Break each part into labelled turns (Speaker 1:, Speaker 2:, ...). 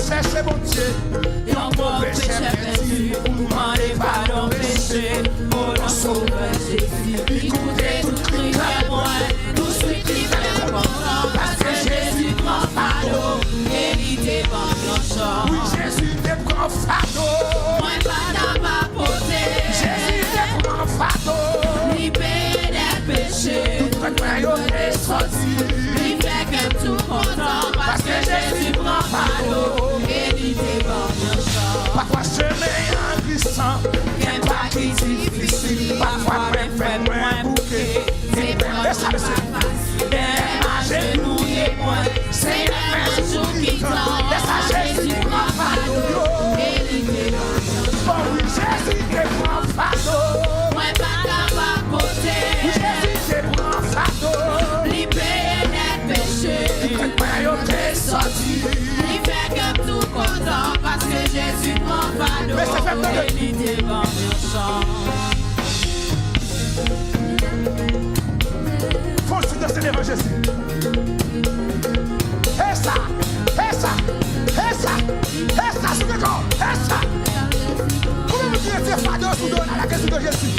Speaker 1: Cherchez mon Dieu, et on peut pécher perdu, pour demander pardon péché, pour le sauveur Jésus. Écoutez tout cri vers moi, tout suite qui fait content, parce que Jésus prend fardeau, et il dépend mon chant. Oui, Jésus prend fardeau, moi pas dans ma beauté. Jésus prend fardeau, il paye des péchés, tout le monde est sorti, il fait que tout content, parce que Jésus prend fardeau. Parfois chemin en glissant, y'a pas qui difficile. Parfois même fait moins bouquet, c'est pas ça c'est des agenouillés moi, c'est un jour qui tend. Laisse à Jésus prend fardeau, et il te bon oui Jésus te prend fardeau. Moi pas dans ma côté, Jésus te prend fardeau. Libéré des péchés, il te sorti. Parce que Jésus prend fardeau, et il devant le chant. Faut se donner devant Jésus. Et ça, et ça, et ça, et ça, sous le corps, et ça. Comment vous tirez fardeau sous le dos à la question de Jésus?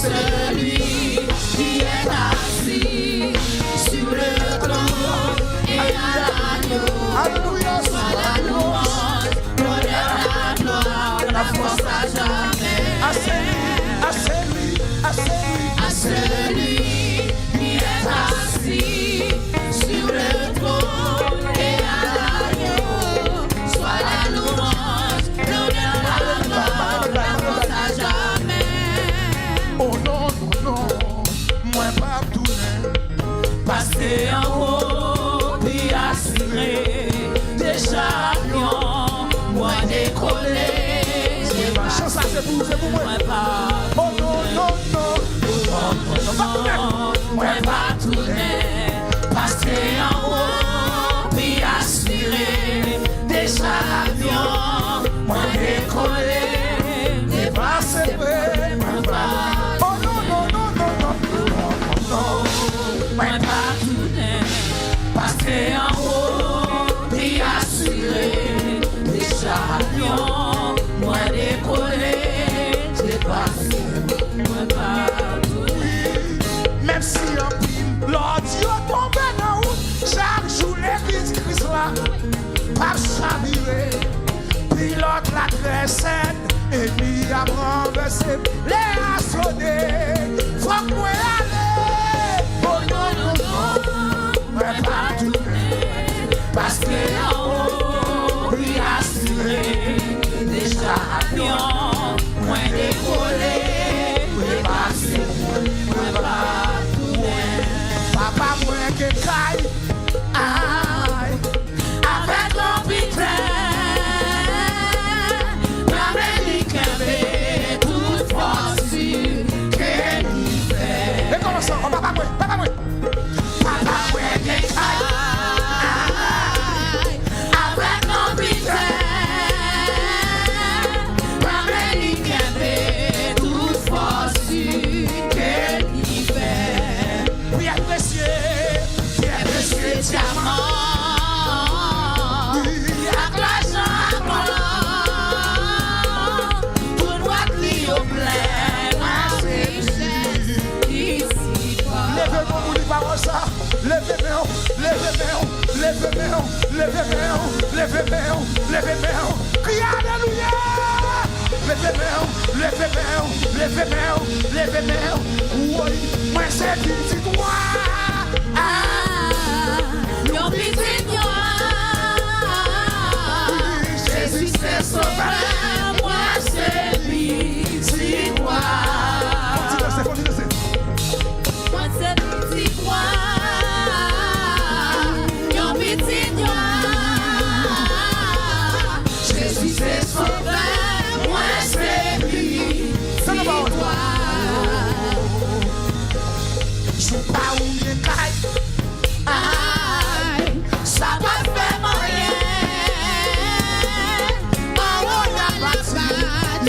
Speaker 1: celui qui est assis sur le trône et à l'agneau.
Speaker 2: Alléluia.
Speaker 1: Soit la louange, l'honneur, la gloire, la force à jamais.
Speaker 2: À celui
Speaker 1: qui est assis sur le trône et à l'agneau. Soit la louange, l'honneur, la gloire, la force à jamais.
Speaker 2: Oh non, non, non, moi pas tourner.
Speaker 1: Passer en haut, puis assurer des champions, moi décoller.
Speaker 2: Chance là, c'est pour moi.
Speaker 1: Moi pas.
Speaker 2: Oh non, non, non.
Speaker 1: Moi pas tourner, passer en haut, puis assurer des champions, moi décoller,
Speaker 2: Dépasser,
Speaker 1: moi pas.
Speaker 2: oh non, non, non, non, non, non,
Speaker 1: Moi pas tourner, passer en haut, puis assurer des champions, moi décoller, dépasser, moi pas tourner.
Speaker 2: même si un pile, Lord Dieu tombe dans route, chaque jour l'église Christ là, pas chavirer, pilote la crescente, et puis à renverser, les a sonné, faut que moi aller,
Speaker 1: Oh non, non, non,
Speaker 2: moi pas tourner,
Speaker 1: parce que en haut, lui assurer des champions, moins décollé, dépasser, moins pas tourner.
Speaker 2: papa moi que caille, aïe,
Speaker 1: Avec l'hôpital, l'Amérique avait toute force qu'elle y fait.
Speaker 2: et comment ça, oh, papa moi,
Speaker 1: Papa, ouais, des cailles. Avec l'hôpital, l'Amérique avait toute force qu'elle y fait.
Speaker 2: oui, apprécié,
Speaker 1: Diamant, avec l'argent blanc, tout doit lier au plein, la richesse ici-bas.
Speaker 2: levez-moi, vous dites pas ça, levez-moi, crie alléluia, levez-moi, oui, moi c'est petit toi,
Speaker 1: Yon petit noir, Jésus c'est sauveur, moi c'est petit noir.
Speaker 2: continuez.
Speaker 1: Moi c'est petit noir, yon petit noir, Jésus c'est sauveur, moi c'est petit noir.
Speaker 2: Je pas où bien caille,
Speaker 1: Aïe, ça va faire moyen. Oh, la bataille,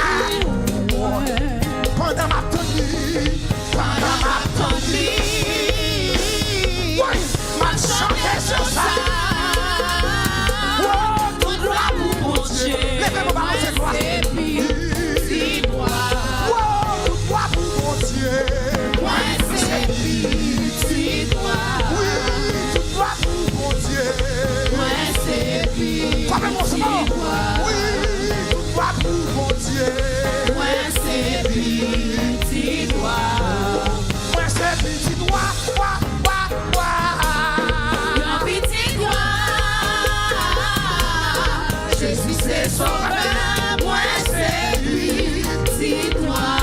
Speaker 1: aïe,
Speaker 2: pendant ma tenue,
Speaker 1: pendant ma tendue,
Speaker 2: oui,
Speaker 1: ma chanter sur ça. Tout droit pour mon Dieu,
Speaker 2: Levez-moi,
Speaker 1: moi
Speaker 2: c'est quoi?
Speaker 1: c'est petit droit.
Speaker 2: wow, tout droit pour mon Dieu,
Speaker 1: Moi c'est petit droit.
Speaker 2: oui, tout droit pour mon Dieu,
Speaker 1: Moi c'est
Speaker 2: frappez-moi ce
Speaker 1: petit
Speaker 2: mot,
Speaker 1: droit.
Speaker 2: oui, tout droit pour mon Dieu,
Speaker 1: Moi c'est petit doigt.
Speaker 2: moi c'est petit doigt,
Speaker 1: Un petit doigt. Jésus c'est sauveur. Moi c'est petit doigt.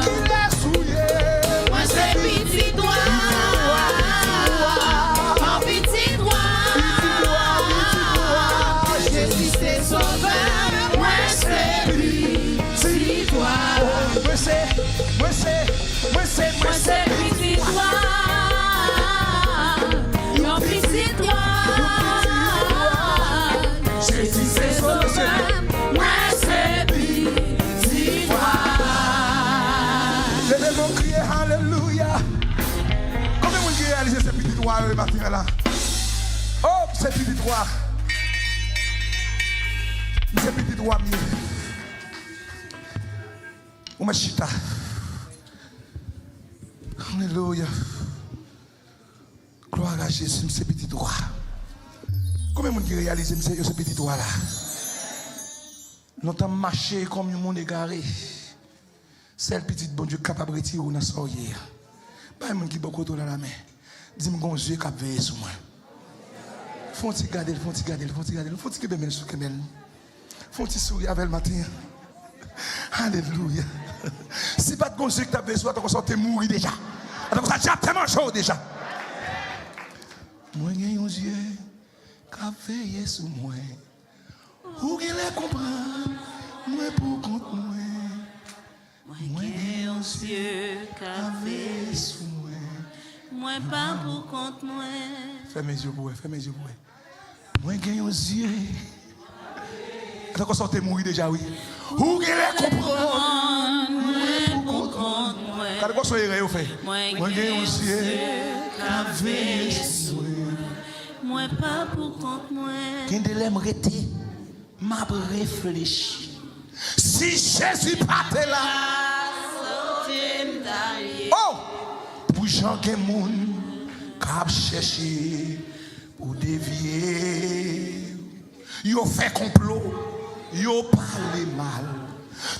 Speaker 2: il est souillé,
Speaker 1: Moi c'est petit doigt. Un petit doigt. Jésus c'est sauveur. Moi c'est petit doigt.
Speaker 2: moi c'est
Speaker 1: Moi c'est petit doigt. Yon petit doigt. Jésus c'est sauveur. Moi c'est petit doigt.
Speaker 2: levez mon crier alléluia, combien vous réalisez ce petit doigt le matin là, oh, ce petit doigt, ce petit doigt mieux. Ou ma chita. Alléluia. Gloire à Jésus, c'est petit droit. Combien de monde qui réalise ce petit droit là? Longtemps marché comme un monde égaré. C'est le petit bon Dieu capable de retirer ou dans son hier. Pas un monde qui beaucoup dans la main. Dis-moi qu'on Dieu qui a veillé sur moi. Faut-il garder, faut-il garder, faut-il garder, faut-il garder sur Kemel. Faut-il sourire avec le matin. Alléluia. Si pas de bon Dieu qui a besoin, tu es mourir déjà. Tu as déjà tellement chaud déjà. Moi, j'ai un Dieu qui a veillé sur moi. Où qu'il est comprendre, moi pour compte moi.
Speaker 1: Moi, j'ai un Dieu qui a veillé sur moi. Moi, pas pour compte moi.
Speaker 2: Fais mes yeux pour vous, fais mes yeux pour vous. Moi, j'ai un Dieu. Quand on sortait mourir déjà, oui. Où qu'il est comprendre, moi pour compte moi. Quand on sortait mourir, fait. Moi, j'ai un Dieu qui a veillé sur moi.
Speaker 1: Moi, pas pour compte moi.
Speaker 2: Quand de l'aime rester, m'a réfléchi. Si Jésus partait là, oh, pour Jean Gemoun, cap chercher pour dévier. Yo fait complot, yo parlé mal.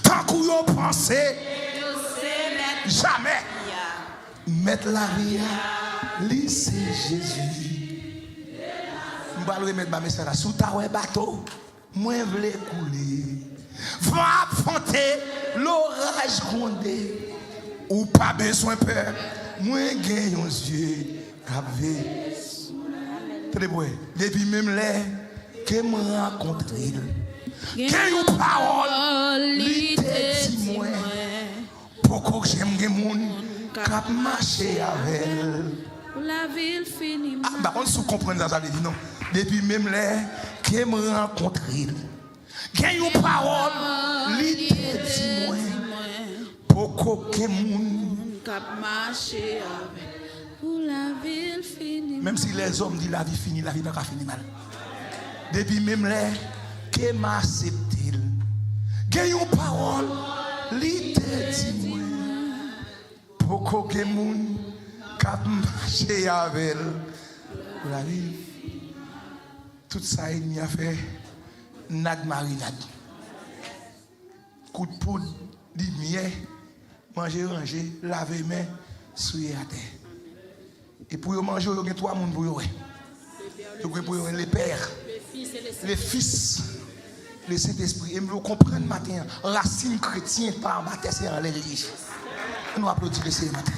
Speaker 2: Tant qu'on yo pensé, jamais mettre la vie à lycée Jésus. Je vais remettre ma message là. Sous ta bateau, moi je veux couler. Va affronter l'orage grondé. Ou pas besoin de peur. Moi j'ai un Dieu qui très beau. Depuis même l'air que je rencontre. J'ai une parole, l'idée dit moi. Pourquoi j'aime les gens qui marchent avec elle.
Speaker 1: La ville finit.
Speaker 2: Ah, bah on se comprend ça, ça veut dire non. Depuis même l'air que je me rencontre. J'ai une parole, l'idée dit moi. Pourquoi que moun
Speaker 1: Cap marcher avec. Pour la ville finit.
Speaker 2: même si les hommes disent la vie finie, la vie n'a pas fini mal. Depuis même l'air que m'accepte. J'ai une parole, l'idée dit moi. Pourquoi que moun cap marcher avec elle. La vie. Tout ça, il y a fait nad marinade. Coup de poudre, lumière, manger, ranger, laver main, souiller à terre. Et pour manger, il y a trois personnes pour y aller. Les pères, les fils, le Saint-Esprit. Et nous comprenons matin, racine chrétienne par baptême, c'est en l'église. Nous applaudissons le Seigneur matin.